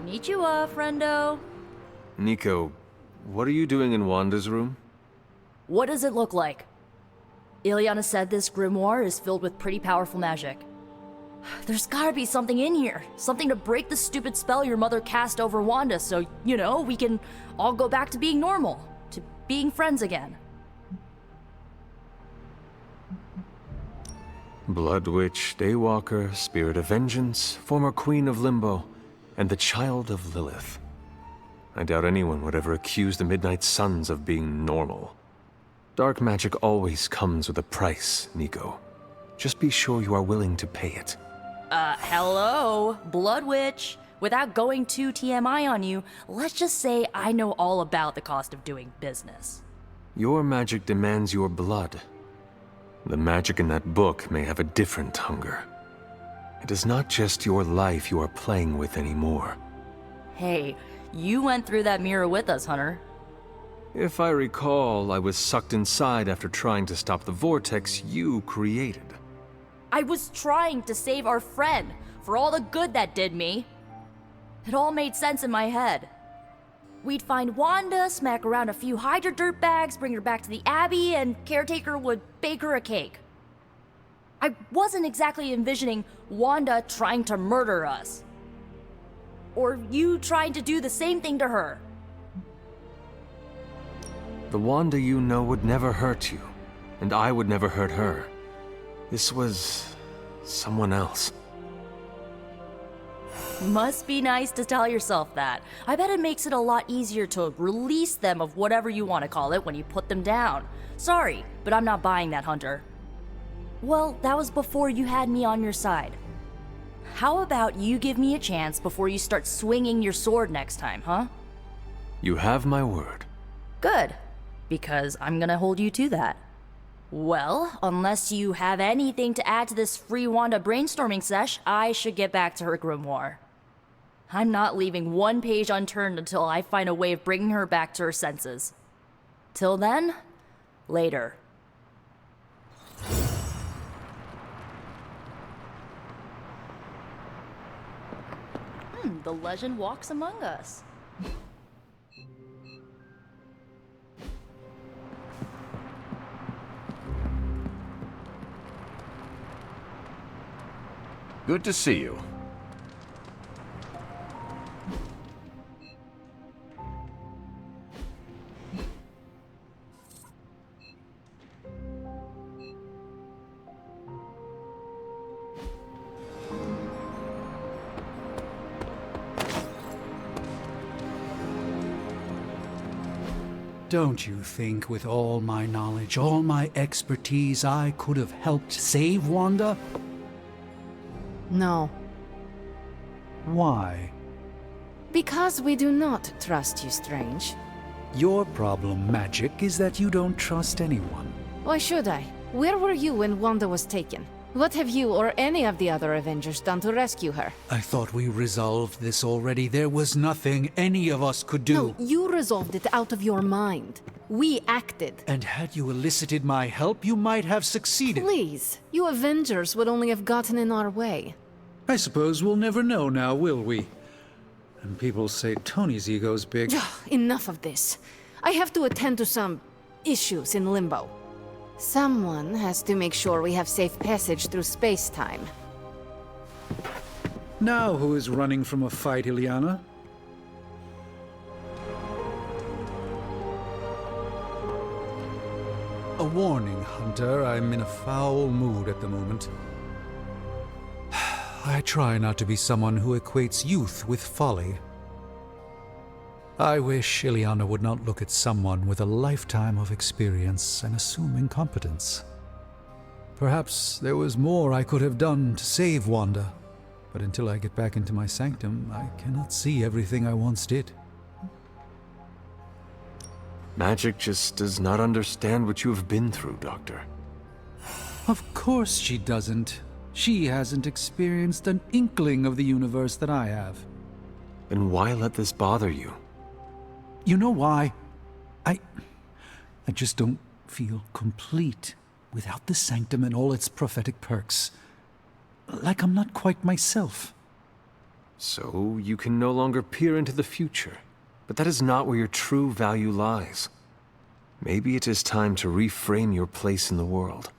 Konnichiwa, friendo. Nico, what are you doing in Wanda's room? What does it look like? Ilyana said this grimoire is filled with pretty powerful magic. There's gotta be something in here. Something to break the stupid spell your mother cast over Wanda so, you know, we can all go back to being normal. To being friends again. Blood Witch, Daywalker, Spirit of Vengeance, former Queen of Limbo, and the Child of Lilith. I doubt anyone would ever accuse the Midnight Suns of being normal. Dark magic always comes with a price, Nico. Just be sure you are willing to pay it. Hello, Blood Witch. Without going too TMI on you, let's just say I know all about the cost of doing business. Your magic demands your blood. The magic in that book may have a different hunger. It is not just your life you are playing with anymore. Hey, you went through that mirror with us, Hunter. If I recall, I was sucked inside after trying to stop the vortex you created. I was trying to save our friend, for all the good that did me. It all made sense in my head. We'd find Wanda, smack around a few Hydra dirtbags, bring her back to the Abbey, and Caretaker would bake her a cake. I wasn't exactly envisioning Wanda trying to murder us. Or you trying to do the same thing to her. The Wanda you know would never hurt you, and I would never hurt her. This was someone else. Must be nice to tell yourself that. I bet it makes it a lot easier to release them of whatever you want to call it when you put them down. Sorry, but I'm not buying that, Hunter. Well, that was before you had me on your side. How about you give me a chance before you start swinging your sword next time, huh? You have my word. Good, because I'm gonna hold you to that. Well, unless you have anything to add to this free Wanda brainstorming sesh, I should get back to her grimoire. I'm not leaving one page unturned until I find a way of bringing her back to her senses. Till then, later. The legend walks among us. Good to see you. Don't you think with all my knowledge, all my expertise, I could have helped save Wanda? No, Why? because we do not trust you, Strange. Your problem, Magic, is that you don't trust anyone. Why should I? Where were you when Wanda was taken? What have you or any of the other Avengers done to rescue her? I thought we resolved this already. There was nothing any of us could do. No, you resolved it out of your mind. We acted. And had you elicited my help, you might have succeeded. Please, you Avengers would only have gotten in our way. I suppose we'll never know now, will we? And people say Tony's ego's big. Enough of this. I have to attend to some issues in Limbo. Someone has to make sure we have safe passage through space-time. Now who is running from a fight, Ileana? A warning, Hunter. I'm in a foul mood at the moment. I try not to be someone who equates youth with folly. I wish Ileana would not look at someone with a lifetime of experience and assume incompetence. Perhaps there was more I could have done to save Wanda, but until I get back into my sanctum, I cannot see everything I once did. Magic just does not understand what you have been through, Doctor. Of course she doesn't. She hasn't experienced an inkling of the universe that I have. Then why let this bother you? You know why? I just don't feel complete without the sanctum and all its prophetic perks. Like I'm not quite myself. So you can no longer peer into the future. But that is not where your true value lies. Maybe it is time to reframe your place in the world.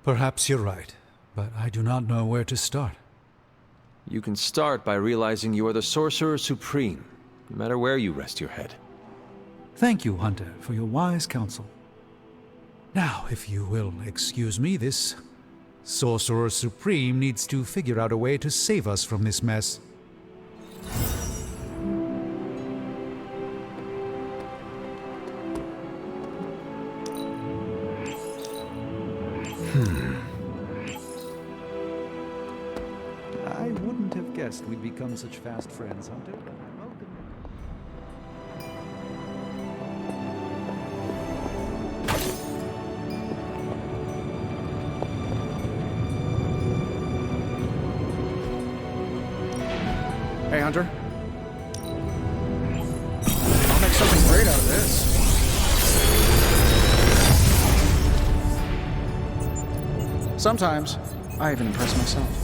Perhaps you're right, but I do not know where to start. You can start by realizing you are the Sorcerer Supreme, no matter where you rest your head. Thank you, Hunter, for your wise counsel. Now, if you will excuse me, this Sorcerer Supreme needs to figure out a way to save us from this mess. I wouldn't have guessed we'd become such fast friends, Hunter. Hey, Hunter. I'll make something great out of this. Sometimes, I even impress myself.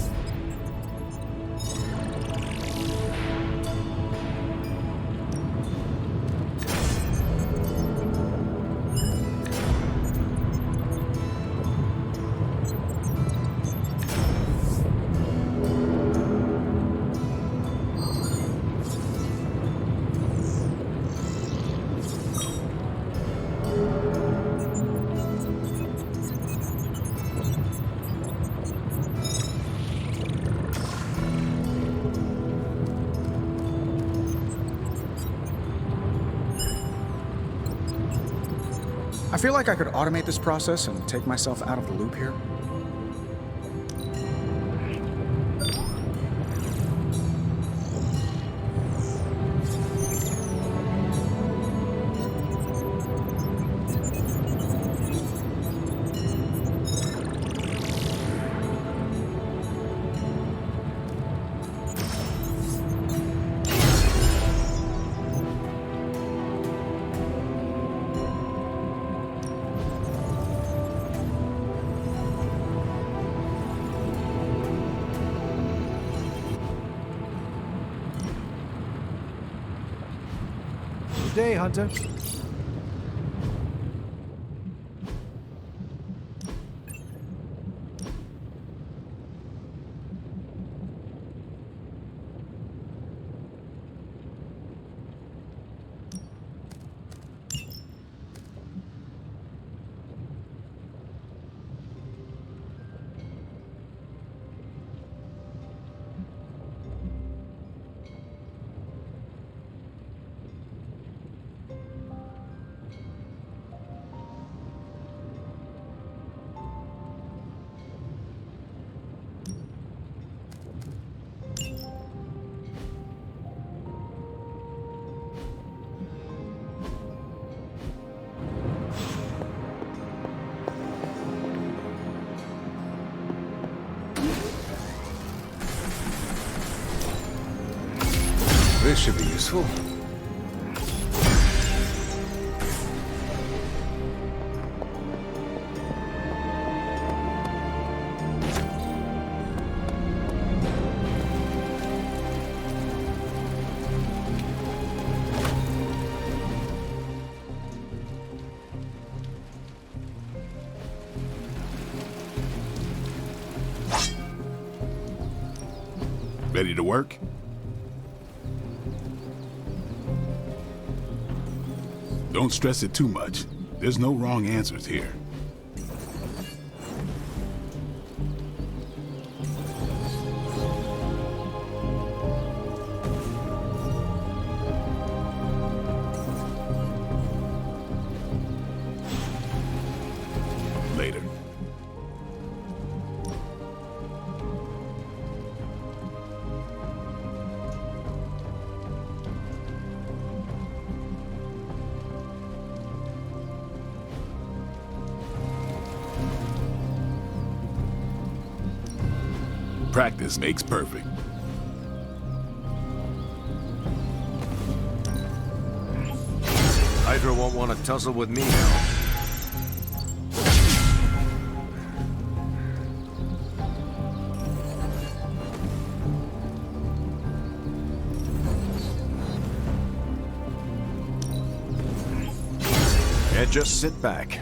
I feel like I could automate this process and take myself out of the loop here. Good day, Hunter. This should be useful. Ready to work? Don't stress it too much. There's no wrong answers here. Later. Practice makes perfect. Hydra won't want to tussle with me now. Can't just sit back.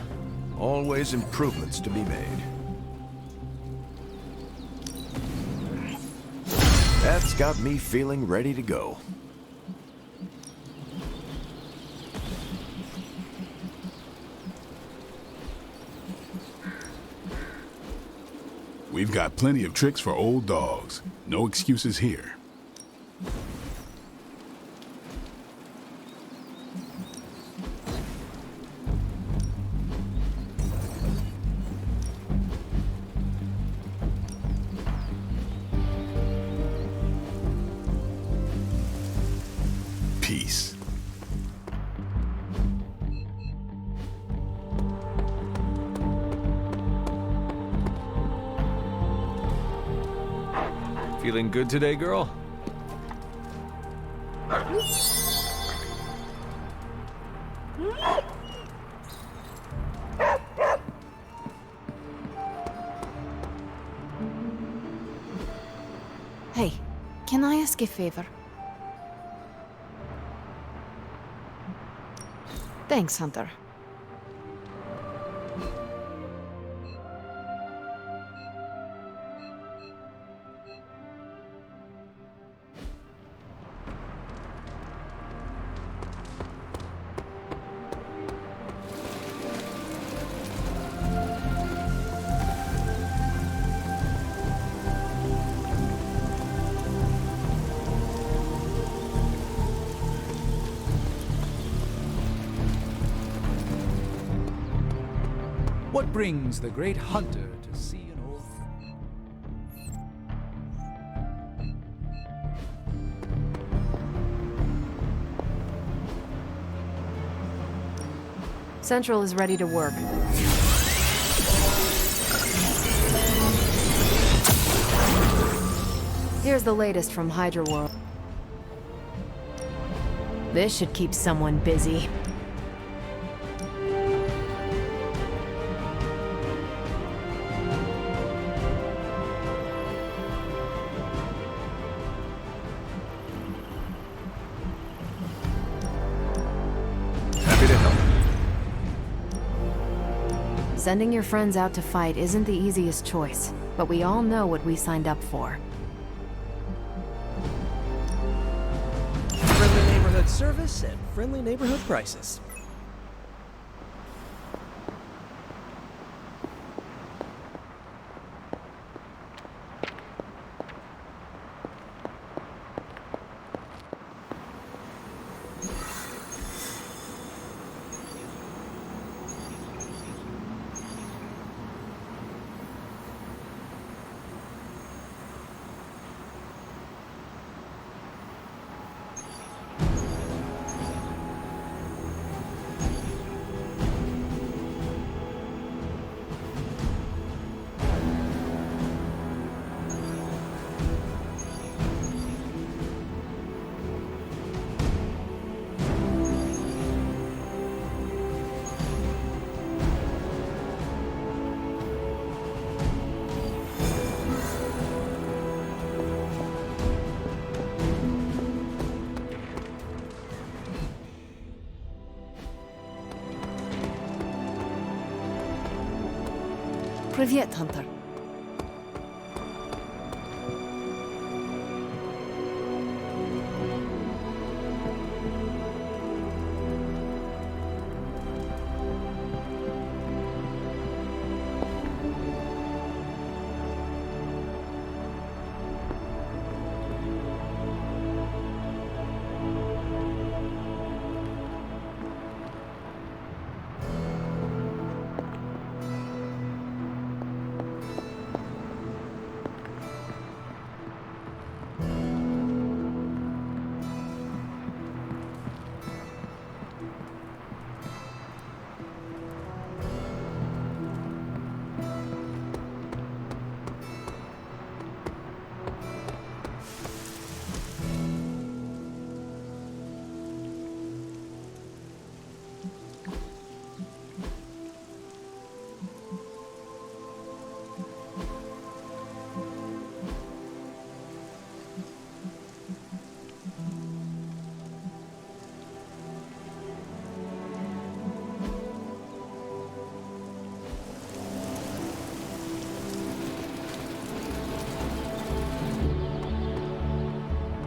Always improvements to be made. That's got me feeling ready to go. We've got plenty of tricks for old dogs. No excuses here. Peace. Feeling good today, girl? Hey, can I ask a favor? Thanks, Hunter. What brings the great hunter to see an old... Central is ready to work. Here's the latest from Hydra world. This should keep someone busy. Happy to help. Sending your friends out to fight isn't the easiest choice, but we all know what we signed up for. Friendly neighborhood service and friendly neighborhood prices. Privyet, Hunter.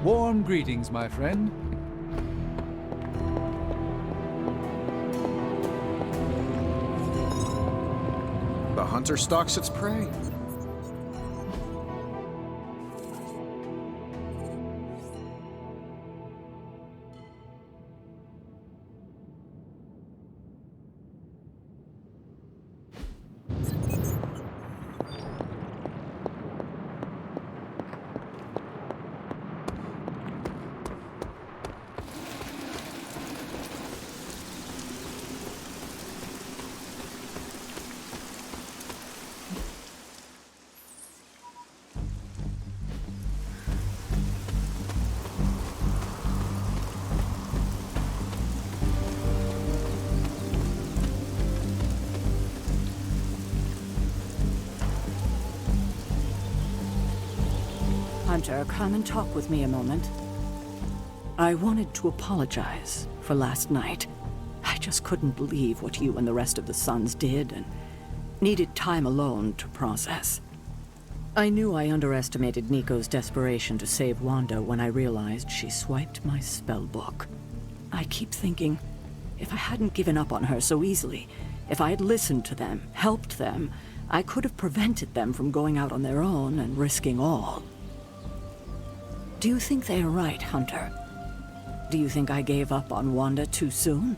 Warm greetings, my friend. The hunter stalks its prey. Hunter, come and talk with me a moment. I wanted to apologize for last night. I just couldn't believe what you and the rest of the Sons did, and needed time alone to process. I knew I underestimated Nico's desperation to save Wanda when I realized she swiped my spellbook. I keep thinking, if I hadn't given up on her so easily, if I had listened to them, helped them, I could have prevented them from going out on their own and risking all. Do you think they are right, Hunter? Do you think I gave up on Wanda too soon?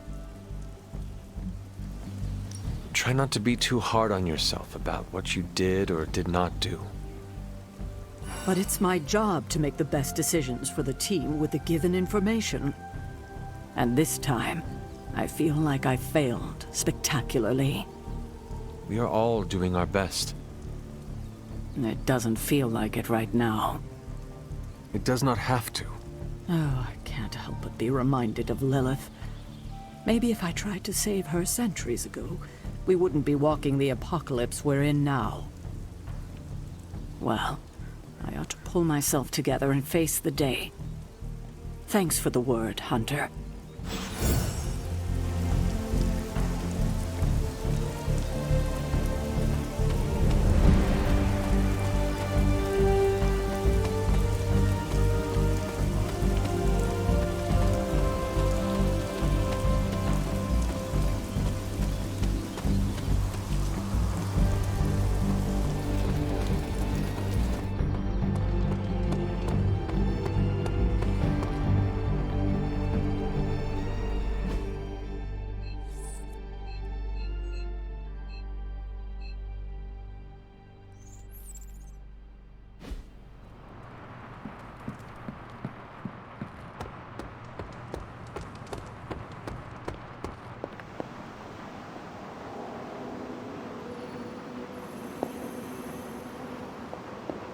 Try not to be too hard on yourself about what you did or did not do. But it's my job to make the best decisions for the team with the given information. And this time, I feel like I failed spectacularly. We are all doing our best. It doesn't feel like it right now. It does not have to. Oh, I can't help but be reminded of Lilith. Maybe if I tried to save her centuries ago, we wouldn't be walking the apocalypse we're in now. Well, I ought to pull myself together and face the day. Thanks for the word, Hunter.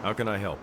How can I help?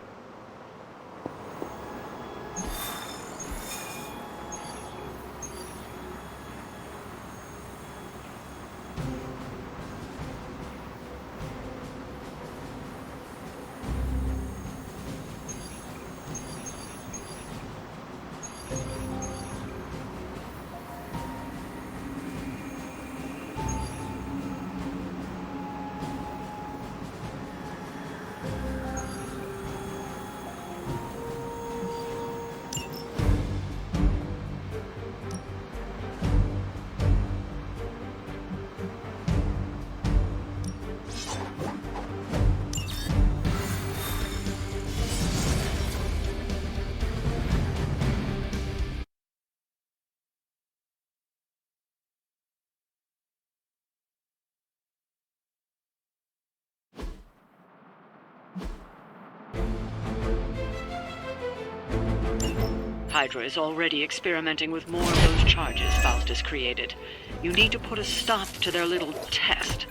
Hydra is already experimenting with more of those charges Faustus created. You need to put a stop to their little test.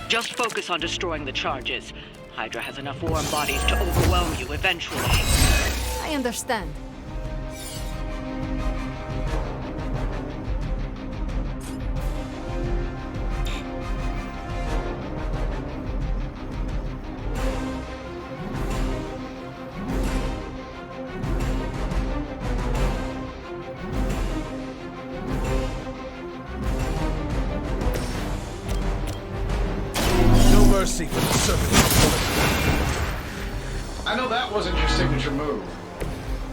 Just focus on destroying the charges. Hydra has enough warm bodies to overwhelm you eventually. I understand. Mercy for the servant. I know that wasn't your signature move.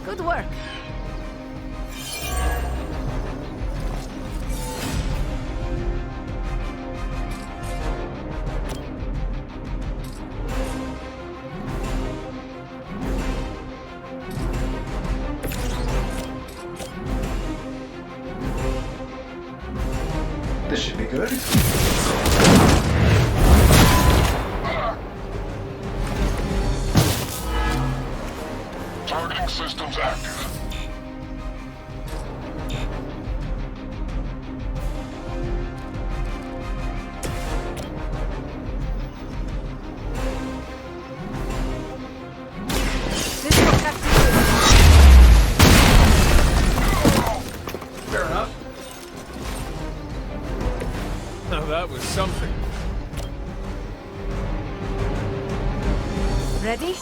Good work. This should be good. Targeting systems active. This will captivity. Fair enough. Now that was something. Ready?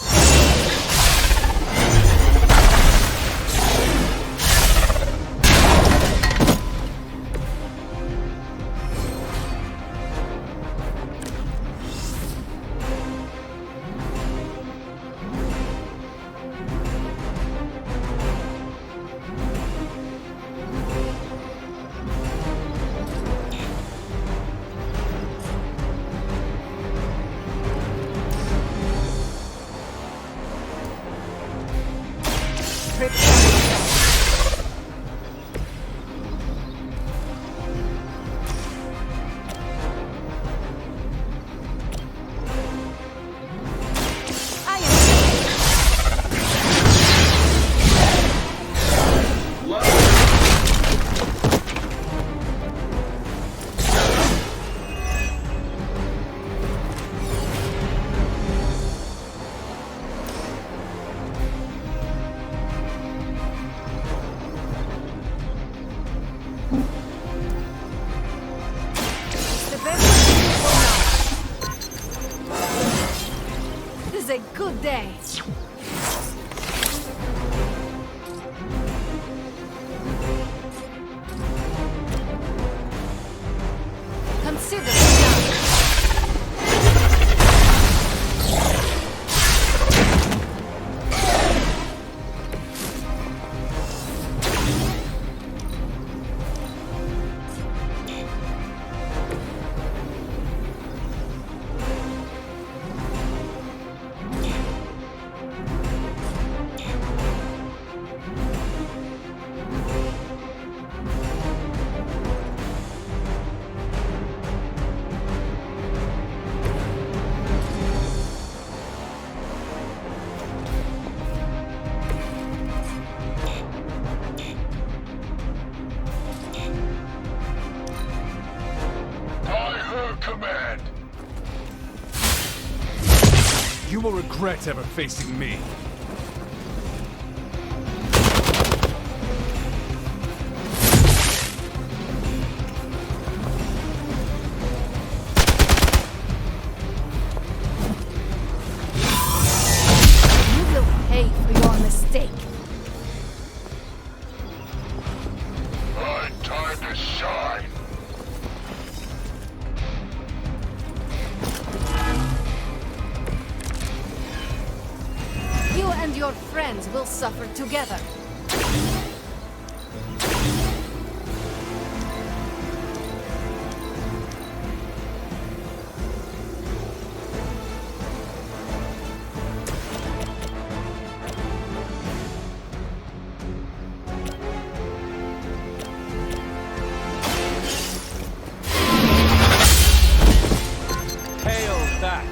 This is a good day. Consider it done. Command. You will regret ever facing me. You will pay for your mistake. Time to shine. You and your friends will suffer together. Hail that!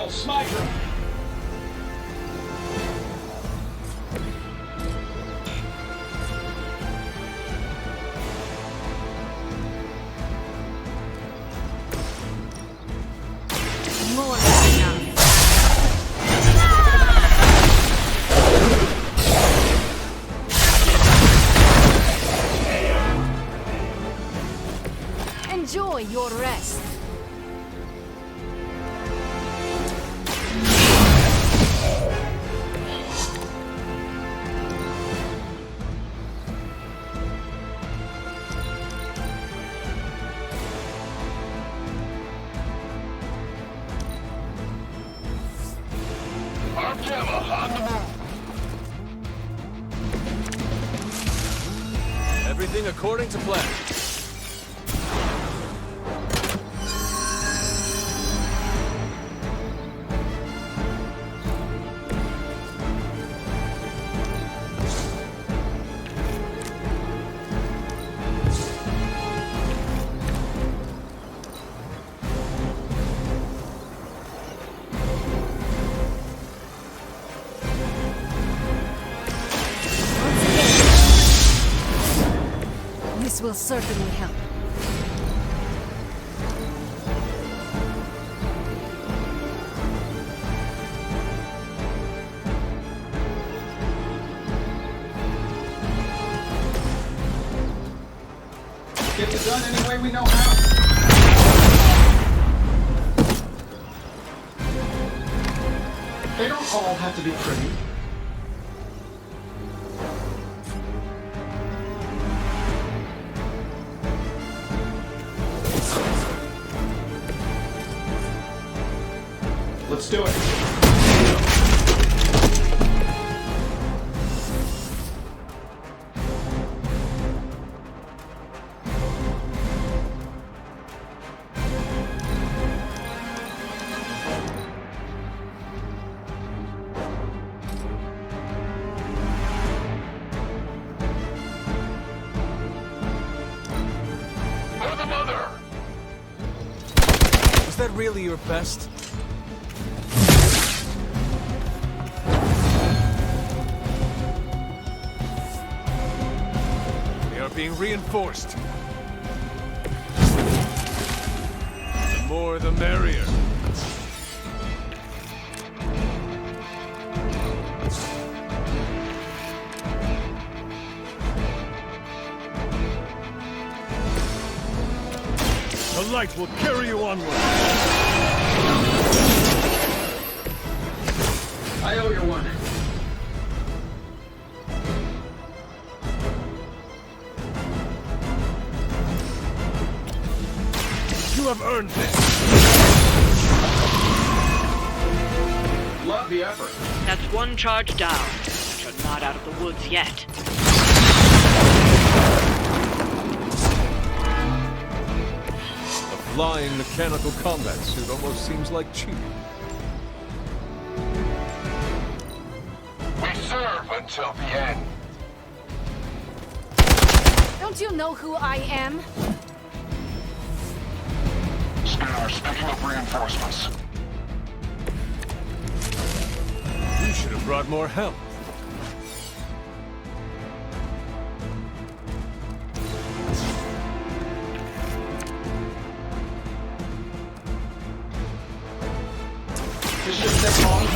kill, Smiter! More than enough. Enjoy your rest. Everything according to plan. This will certainly help. Get it done any way we know how. They don't all have to be pretty. Let's do it. For the mother! Was that really your best? Being reinforced. The more the merrier. The light will carry you onward. I owe you one. You have earned this. Love the effort. That's one charge down, but you're not out of the woods yet. A flying mechanical combat suit almost seems like cheating. We serve until the end. Don't you know who I am? Scanners picking up reinforcements. You should have brought more help. This shouldn't take long.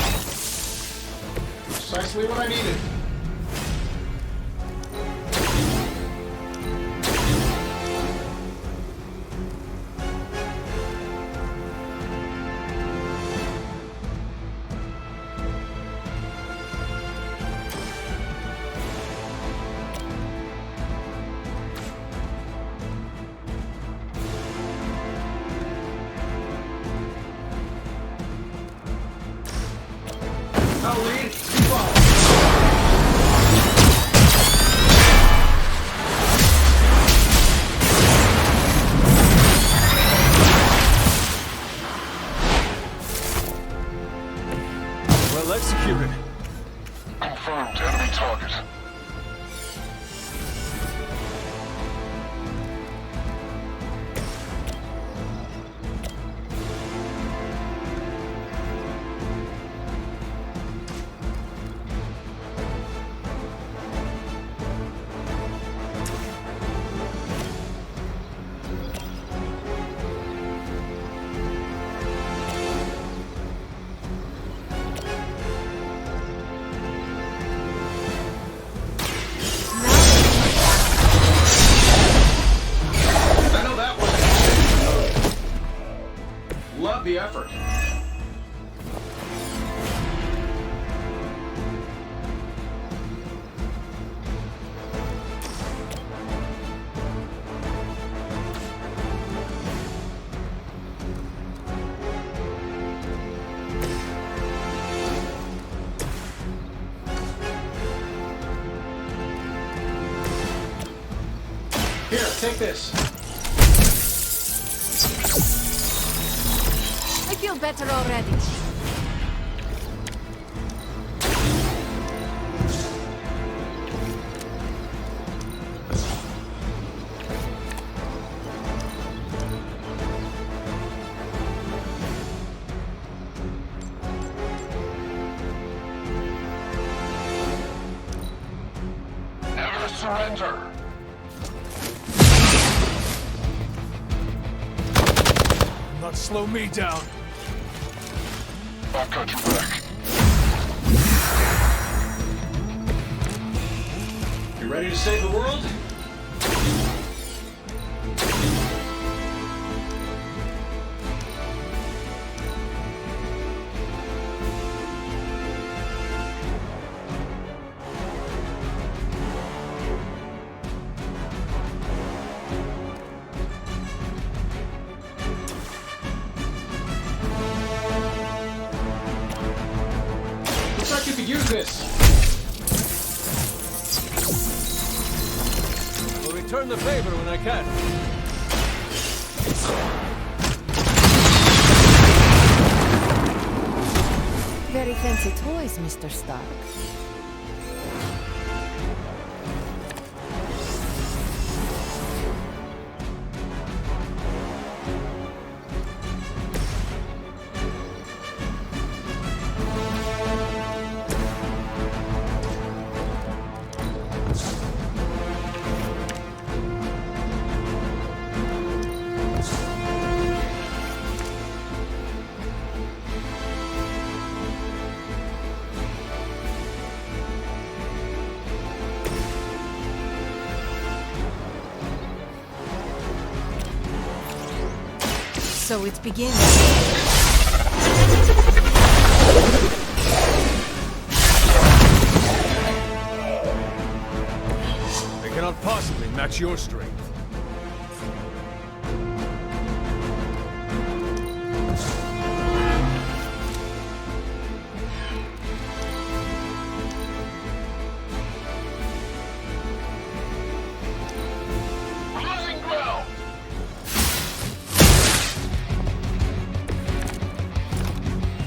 Precisely what I needed. I'll lead, you follow. Well executed. Confirmed enemy target. Take this. I feel better already. Never surrender. Not slow me down. I've got your back. You ready to save the world? Looks like you could use this. I'll return the favor when I can. Very fancy toys, Mr. Stark. So it begins. They cannot possibly match your strength. We're losing ground.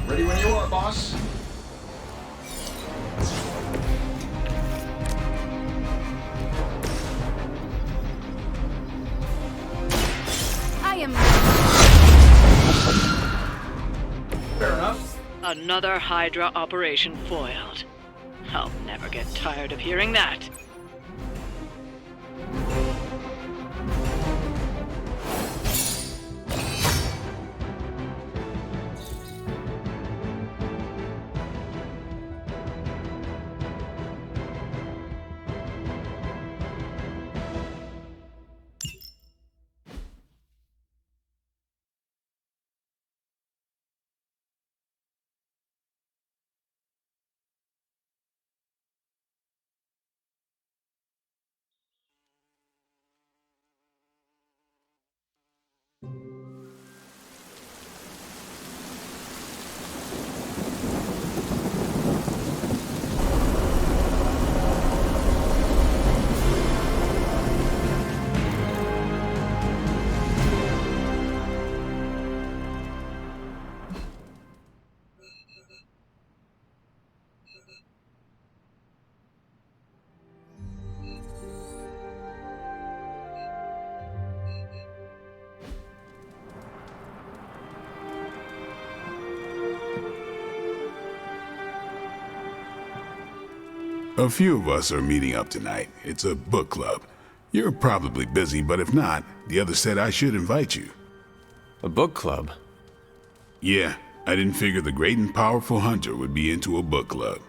Ready when you are, boss. I am. Fair enough. Another Hydra operation foiled. I'll never get tired of hearing that. A few of us are meeting up tonight. It's a book club. You're probably busy, but if not, the others said I should invite you. A book club? Yeah, I didn't figure the great and powerful Hunter would be into a book club.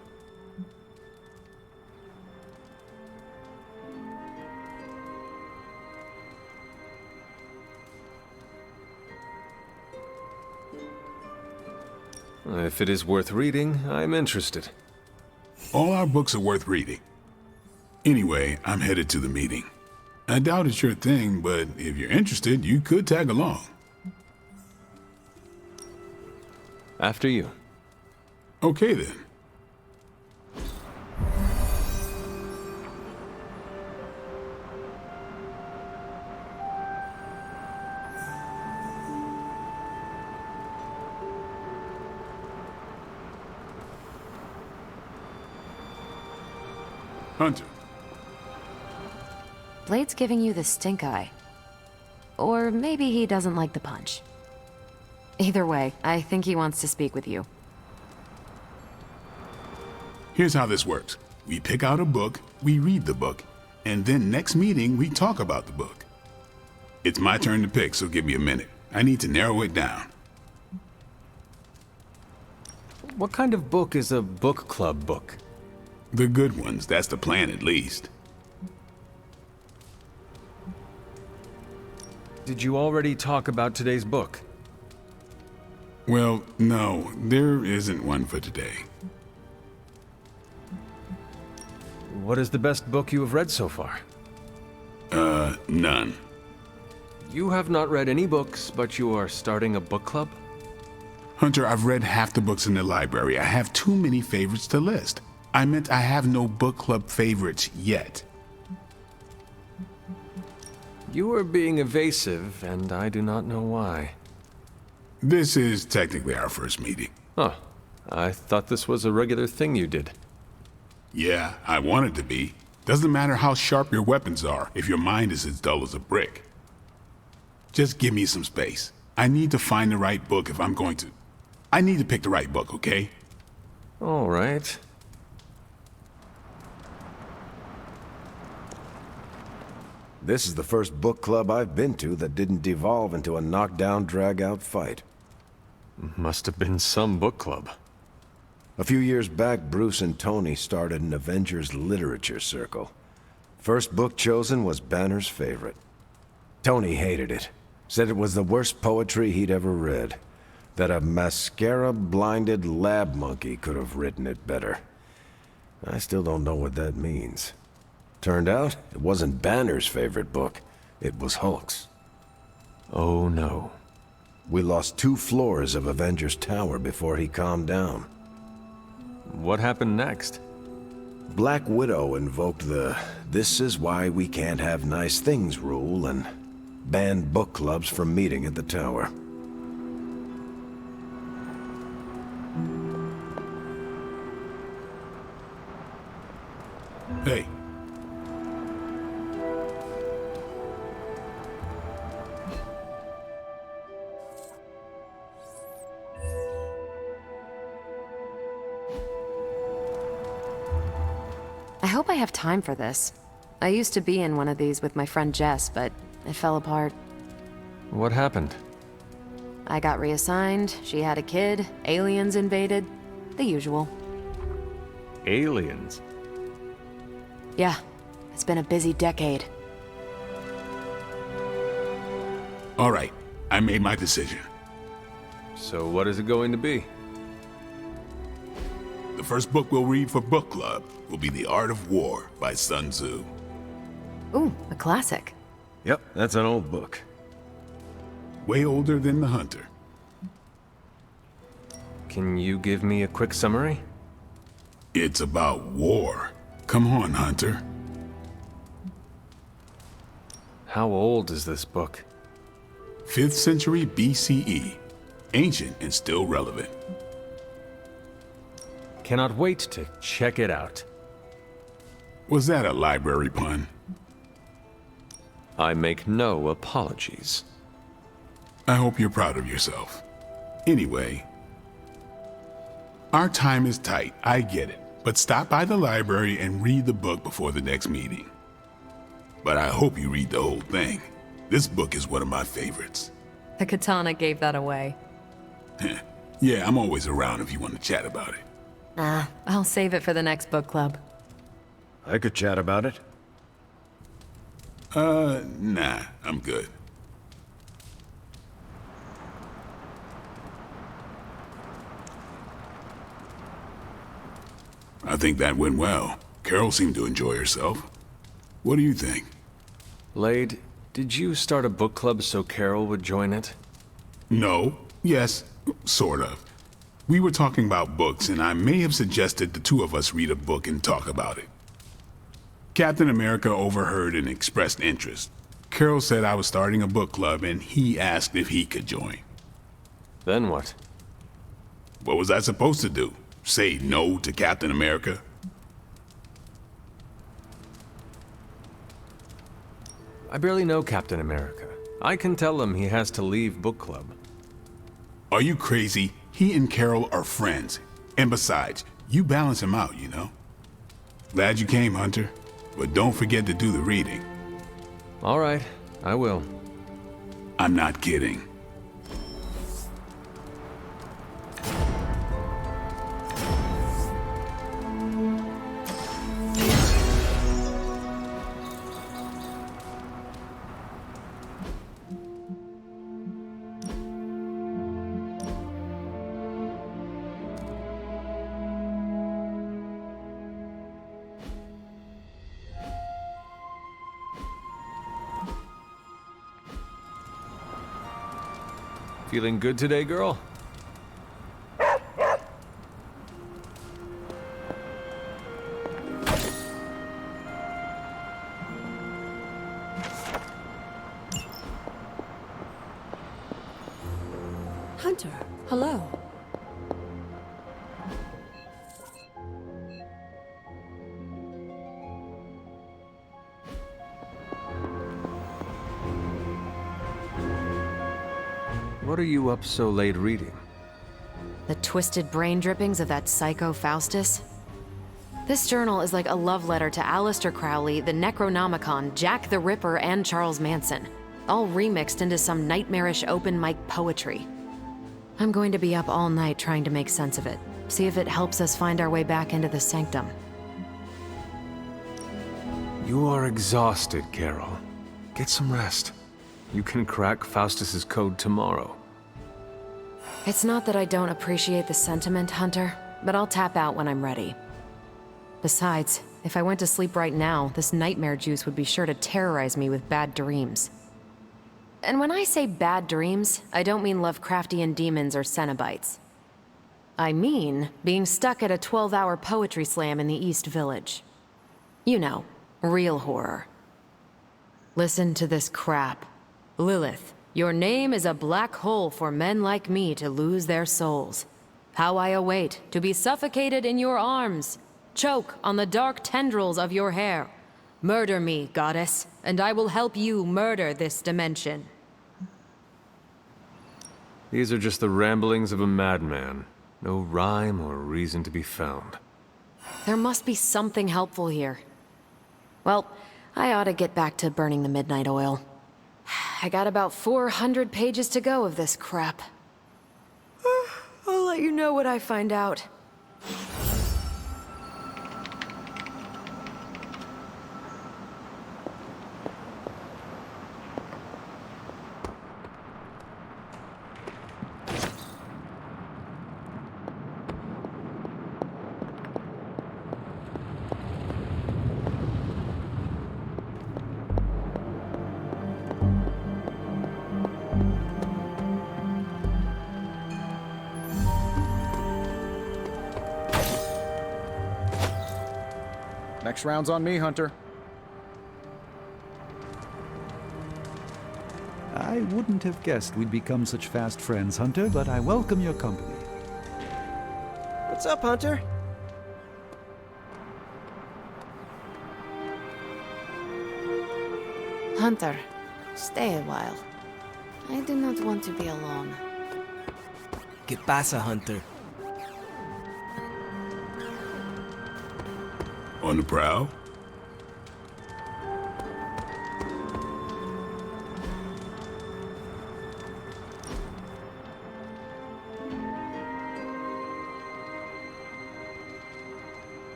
If it is worth reading, I'm interested. All our books are worth reading. Anyway, I'm headed to the meeting. I doubt it's your thing, but if you're interested, you could tag along. After you. Okay then. Hunter. Blade's giving you the stink eye. Or maybe he doesn't like the punch. Either way, I think he wants to speak with you. Here's how this works. We pick out a book, we read the book, and then next meeting we talk about the book. It's my turn to pick, so give me a minute. I need to narrow it down. What kind of book is a book club book? The good ones, that's the plan at least. Did you already talk about today's book? Well, no, there isn't one for today. What is the best book you have read so far? None. You have not read any books, but you are starting a book club? Hunter, I've read half the books in the library. I have too many favorites to list. I meant I have no book club favorites yet. You are being evasive, and I do not know why. This is technically our first meeting. Huh. I thought this was a regular thing you did. Yeah, I want it to be. Doesn't matter how sharp your weapons are if your mind is as dull as a brick. Just give me some space. I need to find the right book if I'm going to... I need to pick the right book, okay? All right. This is the first book club I've been to that didn't devolve into a knockdown, drag-out fight. Must have been some book club. A few years back, Bruce and Tony started an Avengers literature circle. First book chosen was Banner's favorite. Tony hated it. Said it was the worst poetry he'd ever read. That a mascara-blinded lab monkey could have written it better. I still don't know what that means. Turned out, it wasn't Banner's favorite book. It was Hulk's. Oh no. We lost 2 floors of Avengers Tower before he calmed down. What happened next? Black Widow invoked the "this is why we can't have nice things" rule and banned book clubs from meeting at the tower. Hey. I hope I have time for this. I used to be in one of these with my friend Jess, but it fell apart. What happened? I got reassigned, she had a kid, aliens invaded, the usual. Aliens? Yeah, it's been a busy decade. All right, I made my decision. So what is it going to be? The first book we'll read for book club will be The Art of War by Sun Tzu. Ooh, a classic. Yep, that's an old book. Way older than The Hunter. Can you give me a quick summary? It's about war. Come on, Hunter. How old is this book? 5th century BCE. Ancient and still relevant. Cannot wait to check it out. Was that a library pun? I make no apologies. I hope you're proud of yourself. Anyway, our time is tight, I get it. But stop by the library and read the book before the next meeting. But I hope you read the whole thing. This book is one of my favorites. The katana gave that away. Yeah, I'm always around if you want to chat about it. Nah, I'll save it for the next book club. I could chat about it. Nah, I'm good. I think that went well. Carol seemed to enjoy herself. What do you think? Lade, did you start a book club so Carol would join it? No. Yes, sort of. We were talking about books, and I may have suggested the 2 of us read a book and talk about it. Captain America overheard and expressed interest. Carol said I was starting a book club, and he asked if he could join. Then what? What was I supposed to do? Say no to Captain America? I barely know Captain America. I can tell him he has to leave book club. Are you crazy? He and Carol are friends. And besides, you balance him out, you know? Glad you came, Hunter. But don't forget to do the reading. All right, I will. I'm not kidding. Feeling good today, girl? Hunter, hello. What are you up so late reading? The twisted brain drippings of that psycho Faustus? This journal is like a love letter to Aleister Crowley, the Necronomicon, Jack the Ripper, and Charles Manson, all remixed into some nightmarish open mic poetry. I'm going to be up all night trying to make sense of it, see if it helps us find our way back into the sanctum. You are exhausted, Carol. Get some rest. You can crack Faustus's code tomorrow. It's not that I don't appreciate the sentiment, Hunter, but I'll tap out when I'm ready. Besides, if I went to sleep right now, this nightmare juice would be sure to terrorize me with bad dreams. And when I say bad dreams, I don't mean Lovecraftian demons or Cenobites. I mean being stuck at a 12-hour poetry slam in the East Village. You know, real horror. Listen to this crap. Lilith, your name is a black hole for men like me to lose their souls. How I await to be suffocated in your arms. Choke on the dark tendrils of your hair. Murder me, goddess, and I will help you murder this dimension. These are just the ramblings of a madman. No rhyme or reason to be found. There must be something helpful here. Well, I ought to get back to burning the midnight oil. I got about 400 pages to go of this crap. I'll let you know what I find out. Next round's on me, Hunter. I wouldn't have guessed we'd become such fast friends, Hunter, but I welcome your company. What's up, Hunter? Hunter, stay a while. I do not want to be alone. ¿Qué pasa, Hunter? On the prowl?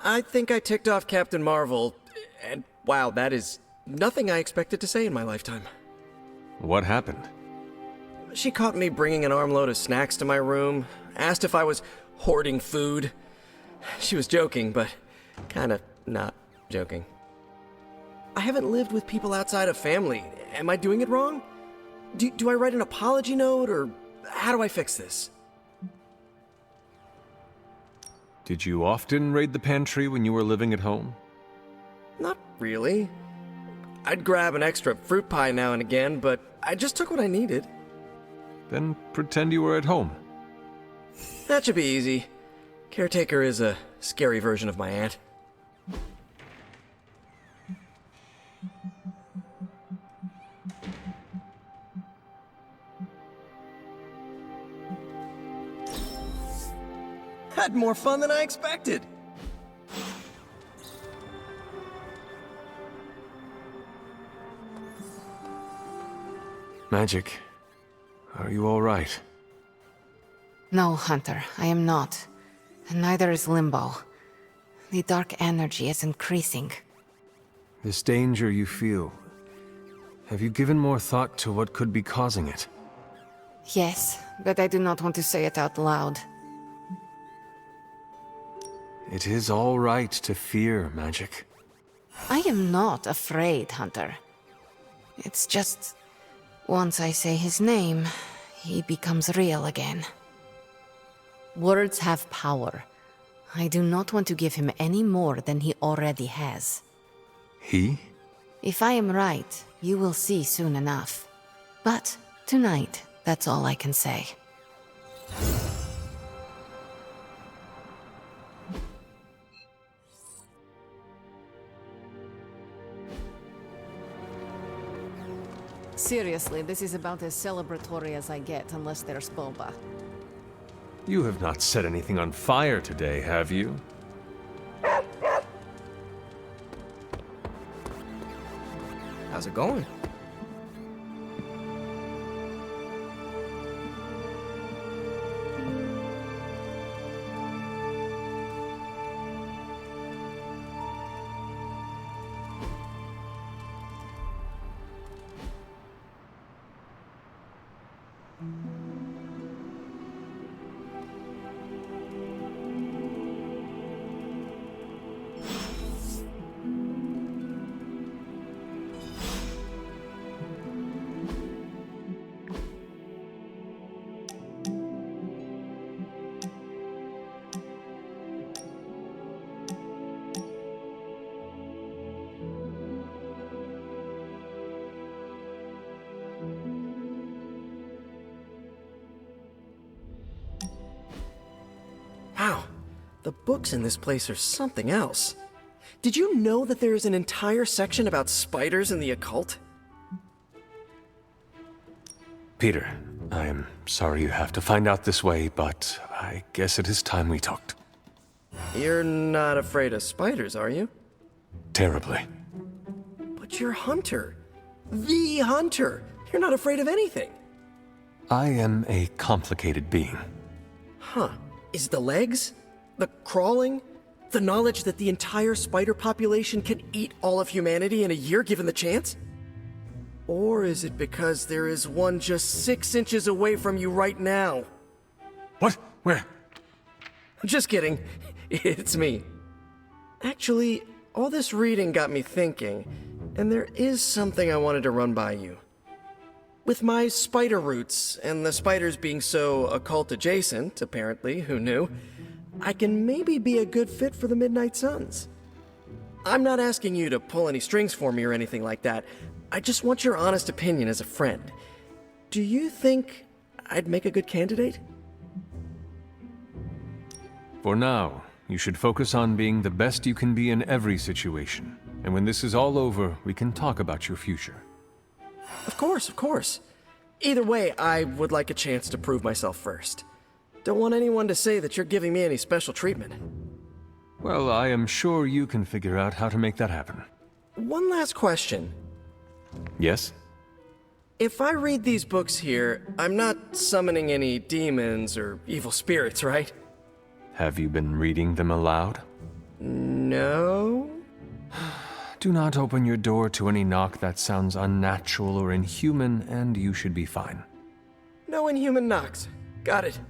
I think I ticked off Captain Marvel, and wow, that is nothing I expected to say in my lifetime. What happened? She caught me bringing an armload of snacks to my room, asked if I was hoarding food. She was joking, but kind of not joking. I haven't lived with people outside of family. Am I doing it wrong? Do I write an apology note, or how do I fix this? Did you often raid the pantry when you were living at home? Not really. I'd grab an extra fruit pie now and again, but I just took what I needed. Then pretend you were at home. That should be easy. Caretaker is a scary version of my aunt. Had more fun than I expected. Magic, are you all right? No, Hunter, I am not. And neither is Limbo. The dark energy is increasing. This danger you feel, have you given more thought to what could be causing it? Yes, but I do not want to say it out loud. It is all right to fear magic. I am not afraid, Hunter. It's just... once I say his name, he becomes real again. Words have power. I do not want to give him any more than he already has. He? If I am right, you will see soon enough. But tonight, that's all I can say. Seriously, this is about as celebratory as I get, unless there's boba. You have not set anything on fire today, have you? How's it going? Wow, the books in this place are something else. Did you know that there is an entire section about spiders and the occult? Peter, I am sorry you have to find out this way, but I guess it is time we talked. You're not afraid of spiders, are you? Terribly. But you're Hunter. The Hunter. You're not afraid of anything. I am a complicated being. Huh. Is the legs? The crawling? The knowledge that the entire spider population can eat all of humanity in a year given the chance? Or is it because there is one just 6 inches away from you right now? What? Where? Just kidding. It's me. Actually, all this reading got me thinking, and there is something I wanted to run by you. With my spider roots, and the spiders being so occult adjacent, apparently, who knew, I can maybe be a good fit for the Midnight Suns. I'm not asking you to pull any strings for me or anything like that. I just want your honest opinion as a friend. Do you think I'd make a good candidate? For now, you should focus on being the best you can be in every situation. And when this is all over, we can talk about your future. Of course, of course. Either way, I would like a chance to prove myself first. Don't want anyone to say that you're giving me any special treatment. Well, I am sure you can figure out how to make that happen. One last question. Yes? If I read these books here, I'm not summoning any demons or evil spirits, right? Have you been reading them aloud? No? Do not open your door to any knock that sounds unnatural or inhuman, and you should be fine. No inhuman knocks. Got it.